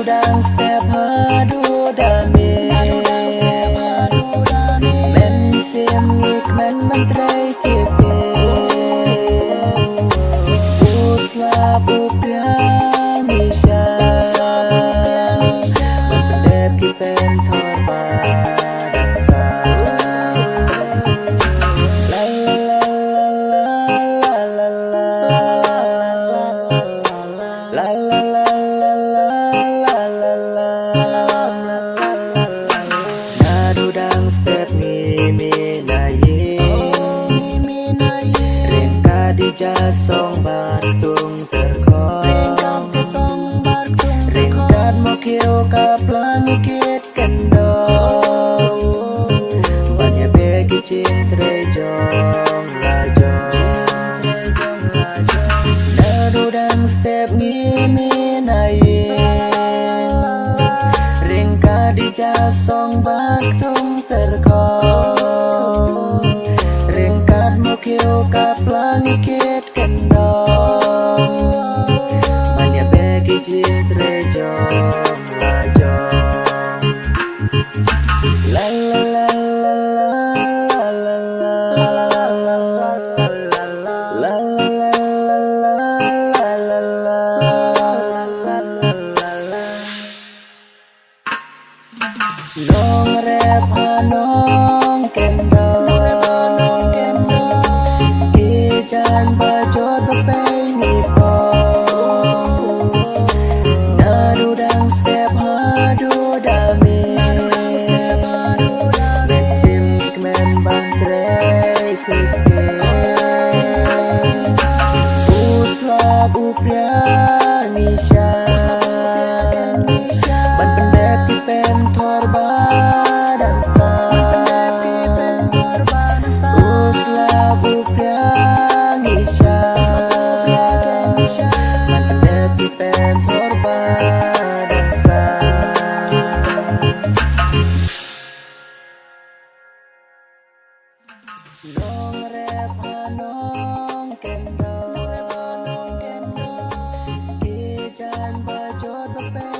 dang step hadu dami men sim ngik men mentrai tipe usla bupriang isha berpendep kipen thorba dansa la la la la la la la la step mimi naye rengka di jasong bartung terkong rengkat mo kiro ka plangikit kendong banyak begi cintre jong lajong narudang step mimi naye rengka di jasong bartung terkong rengkat mukio kaplang ikit kendong banyak begi cintre jong lajong la la la la la la la nong rep hanong kendong kijan bajot bepengi po narudang step hadu dami bet sim men bantrei tipe usla bupriang isha ban pendep kipen thorba dansa usla bupriang isha ban pendep kipen thorba dansa nong rep hanong kendong kijan bajot bepe